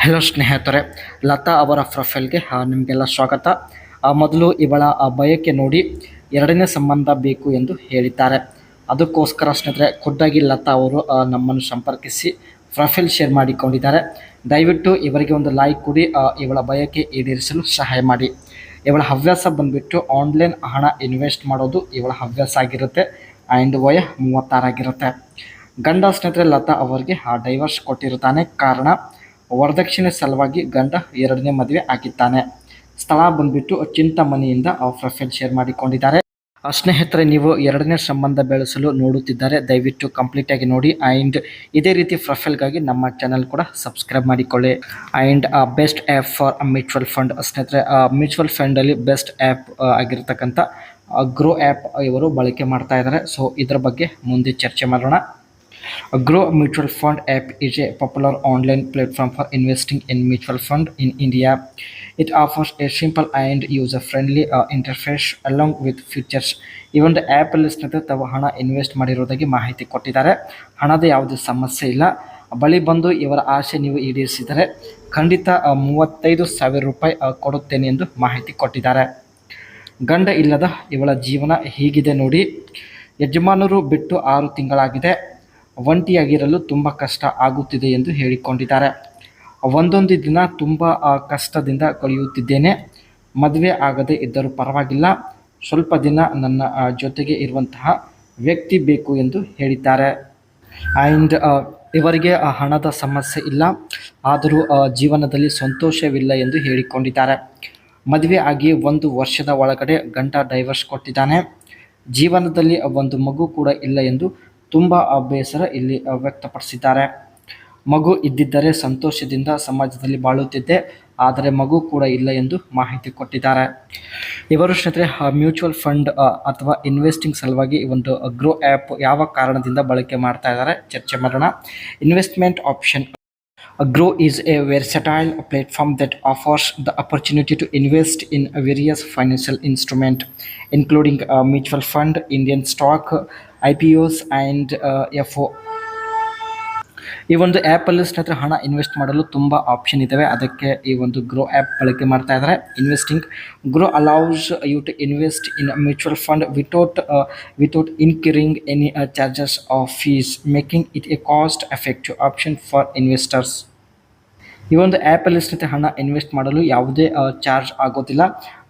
Hello ಸ್ನೇಹಿತರೆ, ಲತಾ ಅವರ ಪ್ರೊಫೈಲ್ಗೆ ನಿಮಗೆಲ್ಲ ಸ್ವಾಗತ. ಮೊದಲು ಇವಳ ಬಯಕೆ ನೋಡಿ ಎರಡನೇ ಸಂಬಂಧ ಬೇಕು ಎಂದು ಹೇಳಿದ್ದಾರೆ. ಅದಕ್ಕೋಸ್ಕರ ಸ್ನೇಹಿತರೆ ಖುದ್ದಾಗಿ ಲತಾ ಅವರು ನಮ್ಮನ್ನು ಸಂಪರ್ಕಿಸಿ ಪ್ರೊಫೈಲ್ ಶೇರ್ ಮಾಡಿಕೊಂಡಿದ್ದಾರೆ. ದಯವಿಟ್ಟು ಇವರಿಗೆ ಒಂದು ಲೈಕ್ ಕೊಡಿ, ಇವಳ ಬಯಕೆ ಈಡೇರಿಸಲು ಸಹಾಯ ಮಾಡಿ. ಇವಳ ಹವ್ಯಾಸ ಬಂದುಬಿಟ್ಟು ಆನ್ಲೈನ್ ಹಣ ಇನ್ವೆಸ್ಟ್ ಮಾಡೋದು ಇವಳ ಹವ್ಯಾಸ ಆಗಿರುತ್ತೆ. ಆ್ಯಂಡ್ ವಯ 36 ಆಗಿರುತ್ತೆ. ಗಂಡ ಸ್ನೇಹಿತರೆ ಲತಾ ಅವರಿಗೆ ಡೈವರ್ಸ್ ಕೊಟ್ಟಿರುತ್ತಾನೆ. ಕಾರಣ ವರದಕ್ಷಿಣೆ ಸಲುವಾಗಿ ಗಂಡ ಎರಡನೇ ಮದುವೆ ಆಗಿದ್ದಾನೆ. ಸ್ಥಳ ಬಂದ್ಬಿಟ್ಟು ಚಿಂತಾಮಣಿಯಿಂದ ಪ್ರೊಫೈಲ್ ಶೇರ್ ಮಾಡಿಕೊಂಡಿದ್ದಾರೆ. ಸ್ನೇಹಿತರೆ, ನೀವು ಎರಡನೇ ಸಂಬಂಧ ಬೆಳೆಸಲು ನೋಡುತ್ತಿದ್ದಾರೆ ದಯವಿಟ್ಟು ಕಂಪ್ಲೀಟಾಗಿ ನೋಡಿ. ಆ್ಯಂಡ್ ಇದೇ ರೀತಿ ಪ್ರೊಫೈಲ್ಗಾಗಿ ನಮ್ಮ ಚಾನಲ್ ಕೂಡ ಸಬ್ಸ್ಕ್ರೈಬ್ ಮಾಡಿಕೊಳ್ಳಿ. And best app for mutual fund ಸ್ನೇಹಿತರೆ, ಮ್ಯೂಚುವಲ್ ಫಂಡಲ್ಲಿ ಬೆಸ್ಟ್ ಆ್ಯಪ್ ಆಗಿರ್ತಕ್ಕಂಥ ಗ್ರೋ ಆ್ಯಪ್ ಇವರು ಬಳಕೆ ಮಾಡ್ತಾ ಇದ್ದಾರೆ. ಸೊ ಇದರ ಬಗ್ಗೆ ಮುಂದೆ ಚರ್ಚೆ ಮಾಡೋಣ. Grow Mutual Fund app is a popular online platform for investing in mutual fund in India. It offers a simple and user-friendly interface along with features. ಈ ಒಂದು ಆ್ಯಪಲ್ಲಿ ಸ್ನೇಹಿತರೆ ತಾವು ಹಣ ಇನ್ವೆಸ್ಟ್ ಮಾಡಿರೋದಾಗಿ ಮಾಹಿತಿ ಕೊಟ್ಟಿದ್ದಾರೆ. ಹಣದ ಯಾವುದೇ ಸಮಸ್ಯೆ ಇಲ್ಲ. ಬಳಿ ಬಂದು ಇವರ ಆಸೆ ನೀವು ಈಡೇರಿಸಿದರೆ ಖಂಡಿತ 35,000 ರೂಪಾಯಿ ಕೊಡುತ್ತೇನೆ ಎಂದು ಮಾಹಿತಿ ಕೊಟ್ಟಿದ್ದಾರೆ. ಗಂಡ ಇಲ್ಲದ ಇವಳ ಜೀವನ ಹೀಗಿದೆ ನೋಡಿ. ಯಜಮಾನರು ಬಿಟ್ಟು 6 ತಿಂಗಳಾಗಿದೆ. ಒಂಟಿಯಾಗಿರಲು ತುಂಬ ಕಷ್ಟ ಆಗುತ್ತಿದೆ ಎಂದು ಹೇಳಿಕೊಂಡಿದ್ದಾರೆ. ಒಂದೊಂದು ದಿನ ತುಂಬ ಕಷ್ಟದಿಂದ ಕಳೆಯುತ್ತಿದ್ದೇನೆ. ಮದುವೆ ಆಗದೆ ಇದ್ದರೂ ಪರವಾಗಿಲ್ಲ, ಸ್ವಲ್ಪ ದಿನ ನನ್ನ ಜೊತೆಗೆ ಇರುವಂತಹ ವ್ಯಕ್ತಿ ಬೇಕು ಎಂದು ಹೇಳಿದ್ದಾರೆ. ಆ್ಯಂಡ್ ಇವರಿಗೆ ಹಣದ ಸಮಸ್ಯೆ ಇಲ್ಲ, ಆದರೂ ಜೀವನದಲ್ಲಿ ಸಂತೋಷವಿಲ್ಲ ಎಂದು ಹೇಳಿಕೊಂಡಿದ್ದಾರೆ. ಮದುವೆ ಆಗಿ 1 ವರ್ಷದ ಒಳಗಡೆ ಗಂಡ ಡೈವರ್ಸ್ ಕೊಟ್ಟಿದ್ದಾನೆ. ಜೀವನದಲ್ಲಿ ಒಂದು ಮಗು ಕೂಡ ಇಲ್ಲ ಎಂದು ತುಂಬ ಬೇಸರ ಇಲ್ಲಿ ವ್ಯಕ್ತಪಡಿಸಿದ್ದಾರೆ. ಮಗು ಇದ್ದಿದ್ದರೆ ಸಂತೋಷದಿಂದ ಸಮಾಜದಲ್ಲಿ ಬಾಳುತ್ತಿದ್ದೆ, ಆದರೆ ಮಗು ಕೂಡ ಇಲ್ಲ ಎಂದು ಮಾಹಿತಿ ಕೊಟ್ಟಿದ್ದಾರೆ. ಇವರು ಸ್ನೇಹಿತರೆ ಮ್ಯೂಚುವಲ್ ಫಂಡ್ ಅಥವಾ ಇನ್ವೆಸ್ಟಿಂಗ್ ಸಲುವಾಗಿ ಈ ಒಂದು ಗ್ರೋ ಆ್ಯಪ್ ಯಾವ ಕಾರಣದಿಂದ ಬಳಕೆ ಮಾಡ್ತಾ ಇದ್ದಾರೆ ಚರ್ಚೆ ಮಾಡೋಣ. Investment option. Grow is a versatile platform that offers the opportunity to invest in various financial instruments, including mutual fund, Indian stock, IPOs, and FO. ಈ ಒಂದು ಆ್ಯಪಲ್ಲಿ ಸ್ನೇಹಿತರೆ ಹಣ ಇನ್ವೆಸ್ಟ್ ಮಾಡಲು ತುಂಬ ಆಪ್ಷನ್ ಇದ್ದಾವೆ. ಅದಕ್ಕೆ ಈ ಒಂದು ಗ್ರೋ ಆ್ಯಪ್ ಬಳಕೆ ಮಾಡ್ತಾ ಇದ್ದಾರೆ. Investing Groww allows you to invest in mutual fund without incurring any charges of fees, making it a cost effective option for investors. ಈ ಒಂದು ಆ್ಯಪಲ್ಲಿ ಸ್ನೇಹಿತರೆ ಹಣ ಇನ್ವೆಸ್ಟ್ ಮಾಡಲು ಯಾವುದೇ ಚಾರ್ಜ್ ಆಗೋದಿಲ್ಲ.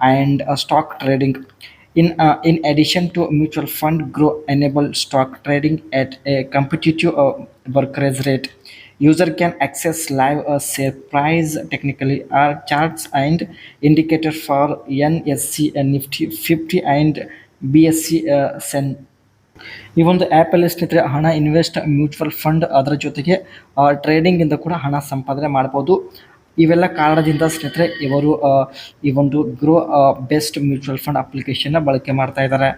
And stock trading. In addition to mutual fund, Grow enable stock trading at a competitive brokerage rate. User can access live share price, technically charts and indicators for NSE, Nifty 50 and BSE Sen. ಈ ಒಂದು ಆ್ಯಪಲ್ಲಿ ಸ್ನೇಹಿತರೆ ಹಣ invest mutual fund ಅದರ ಜೊತೆಗೆ ಟ್ರೇಡಿಂಗಿಂದ ಕೂಡ ಹಣ ಸಂಪಾದನೆ ಮಾಡ್ಬೋದು. ಇವೆಲ್ಲ ಕಾರಣದಿಂದ ಸ್ನೇಹಿತರೆ ಇವರು ಈ ಒಂದು ಗ್ರೋ ಬೆಸ್ಟ್ ಮ್ಯೂಚುವಲ್ ಫಂಡ್ ಅಪ್ಲಿಕೇಶನ್ನ ಬಳಕೆ ಮಾಡ್ತಾ ಇದ್ದಾರೆ.